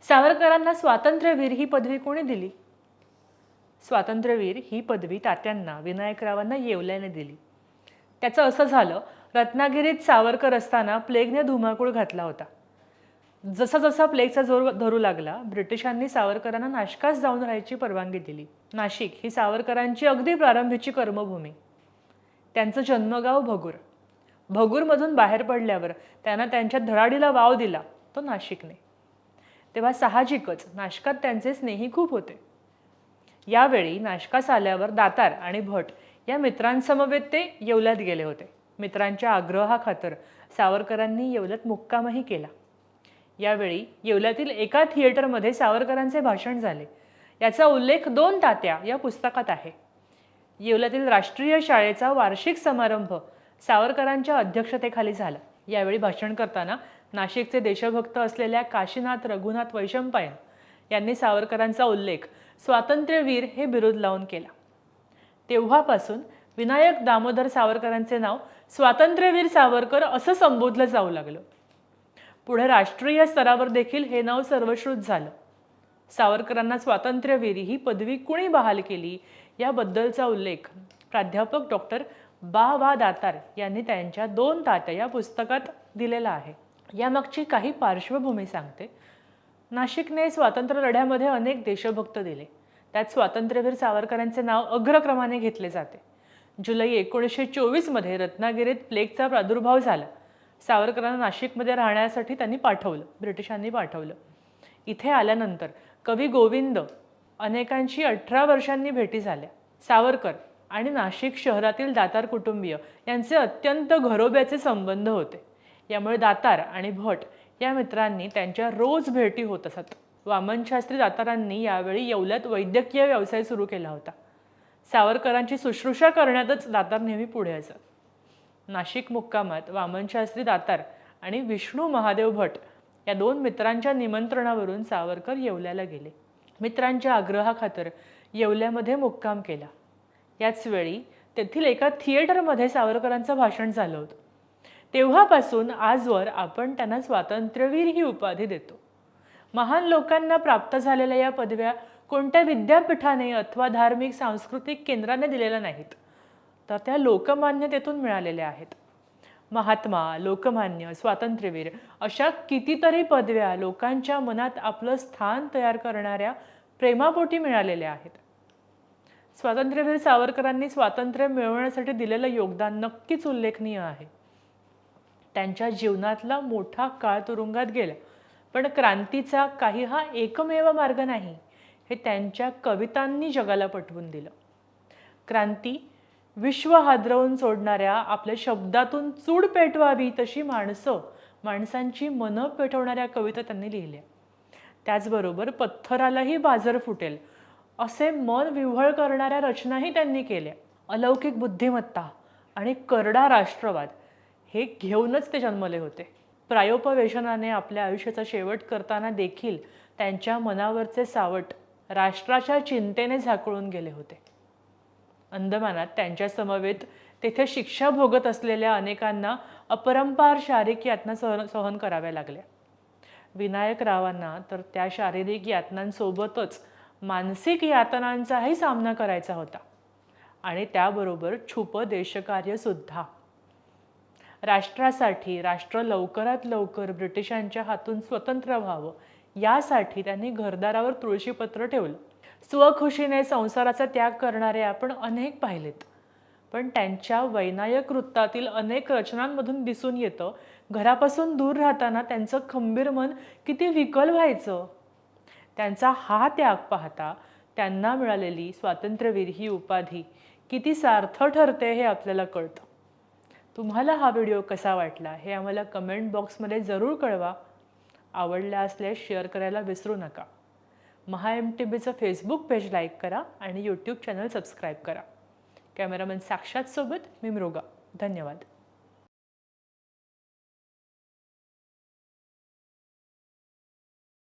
सावरकरांना स्वातंत्र्यवीर ही पदवी कोणी दिली? स्वातंत्र्यवीर ही पदवी तात्यांना विनायकरावांना येवल्याने दिली. त्याचं असं झालं, रत्नागिरीत सावरकर असताना प्लेगने धुमाकूळ घातला होता. जसा जसा प्लेगचा जोर धरू लागला, ब्रिटिशांनी सावरकरांना नाशकात जाऊन राहायची परवानगी दिली. नाशिक ही सावरकरांची अगदी प्रारंभीची कर्मभूमी. त्यांचं जन्मगाव भगूर. भगूरमधून बाहेर पडल्यावर त्यांना त्यांच्या धडाडीला वाव दिला तो नाशिकने. तेव्हा साहजिकच नाशकात त्यांचे स्नेही खूप होते. यावेळी नाशकास आल्यावर दातार आणि भट या मित्रांसमवेत ते येवल्यात गेले होते. मित्रांच्या आग्रहाखातर सावरकरांनी येवल्यात मुक्कामही केला. यावेळी येवल्यातील एका थिएटरमध्ये सावरकरांचे भाषण झाले. याचा उल्लेख 2 तात्या या पुस्तकात आहे. येवल्यातील राष्ट्रीय शाळेचा वार्षिक समारंभ सावरकरांच्या अध्यक्षतेखाली झाला. यावेळी भाषण करताना नाशिकचे देशभक्त असलेल्या काशीनाथ रघुनाथ वैशंपायन यांनी सावरकरांचा उल्लेख स्वातंत्र्यवीर हे बिरुद लावून केला. तेव्हापासून विनायक दामोदर सावरकरांचे नाव स्वातंत्र्यवीर सावरकर असं संबोधलं जाऊ लागलं. पुढे राष्ट्रीय स्तरावर देखील हे नाव सर्वश्रुत झालं. सावरकरांना स्वातंत्र्यवीर ही पदवी कुणी बहाल केली याबद्दलचा उल्लेख प्राध्यापक डॉक्टर बा दातार यांनी त्यांच्या 2 तात्या या पुस्तकात दिलेला आहे. यामागची काही पार्श्वभूमी सांगते. नाशिकने स्वातंत्र्य लढ्यामध्ये अनेक देशभक्त दिले. त्यात स्वातंत्र्यवीर सावरकरांचे नाव अग्रक्रमाने घेतले जाते. जुलै 1924 मध्ये रत्नागिरीत प्लेगचा प्रादुर्भाव झाला. सावरकरांना नाशिकमध्ये राहण्यासाठी ब्रिटिशांनी पाठवलं. इथे आल्यानंतर कवी गोविंद अनेकांशी 18 वर्षांनी भेटी झाल्या. सावरकर आणि नाशिक शहरातील दातार कुटुंबीय यांचे अत्यंत घरोब्याचे संबंध होते. यामुळे दातार आणि भट या मित्रांनी त्यांच्या रोज भेटी होत असत. वामनशास्त्री दातारांनी यावेळी येवल्यात वैद्यकीय व्यवसाय सुरू केला होता. सावरकरांची शुश्रूषा करण्यातच दातार नेहमी पुढे असत. नाशिक मुक्कामात वामनशास्त्री दातार आणि विष्णू महादेव भट या 2 मित्रांच्या निमंत्रणावरून सावरकर येवल्याला गेले. मित्रांच्या आग्रहाखातर येवल्यामध्ये मुक्काम केला. याच वेळी तेथील एका थिएटरमध्ये सावरकरांचं भाषण झालं होतं. तेव्हापासून आजवर आपण त्यांना स्वातंत्र्यवीर ही उपाधी देतो. महान लोकांना प्राप्त झालेल्या या पदव्या कोणत्या विद्यापीठाने अथवा धार्मिक सांस्कृतिक केंद्राने दिलेल्या नाहीत, तर त्या लोकमान्यतेतून मिळालेल्या आहेत. महात्मा, लोकमान्य, स्वातंत्र्यवीर अशा कितीतरी पदव्या लोकांच्या मनात आपलं स्थान तयार करणाऱ्या प्रेमापोटी मिळालेल्या आहेत. स्वातंत्र्यवीर सावरकरांनी स्वातंत्र्य मिळवण्यासाठी दिलेलं योगदान नक्कीच उल्लेखनीय आहे. त्यांच्या जीवनातला मोठा काळ तुरुंगात गेला, पण क्रांतीचा काही हा एकमेव मार्ग नाही हे त्यांच्या कवितांनी जगाला पटवून दिलं. क्रांती विश्व हादरवून सोडणाऱ्या आपल्या शब्दातून चूड पेटवावी तशी माणसांची मनं पेटवणाऱ्या कविता त्यांनी लिहिल्या. त्याचबरोबर पत्थरालाही बाजर फुटेल असे मन विव्हळ करणाऱ्या रचनाही त्यांनी केल्या. अलौकिक बुद्धिमत्ता आणि करडा राष्ट्रवाद हे घेऊनच ते जन्मले होते. प्रायोपवेशनाने आपल्या आयुष्याचा शेवट करताना देखील त्यांच्या मनावरचे सावट राष्ट्राच्या चिंतेने झाकळून गेले होते. अंदमानात त्यांच्या समवेत तेथे शिक्षा भोगत असलेल्या अनेकांना अपरंपार शारीरिक यातना सहन कराव्या लागल्या. विनायकरावांना तर त्या शारीरिक यातनांसोबतच मानसिक यातनांचाही सामना करायचा होता आणि त्याबरोबर छुप देशकार्य सुद्धा. राष्ट्रासाठी राष्ट्र लवकरात लवकर ब्रिटिशांच्या हातून स्वतंत्र व्हावं यासाठी त्यांनी घरदारावर तुळशीपत्र ठेवलं. स्वखुशीने संसाराचा त्याग करणारे आपण अनेक पाहिलेत, पण त्यांच्या वैनायक वृत्तातील अनेक रचनांमधून दिसून येतं घरापासून दूर राहताना त्यांचं खंबीर मन किती विकल व्हायचं. त्यांचा हा त्याग पाहता त्यांना मिळालेली स्वातंत्र्यवीर ही उपाधी किती सार्थ ठरते हे आपल्याला कळतं. तुम्हाला हा व्हिडिओ कसा वाटला हे आम्हाला कमेंट बॉक्समध्ये जरूर कळवा. आवडला असल्यास शेअर करायला विसरू नका. MHAMTVचं फेसबुक पेज लाईक करा आणि यूट्यूब चॅनल सबस्क्राईब करा. कॅमेरामन साक्षात सोबत मी मृगा. धन्यवाद.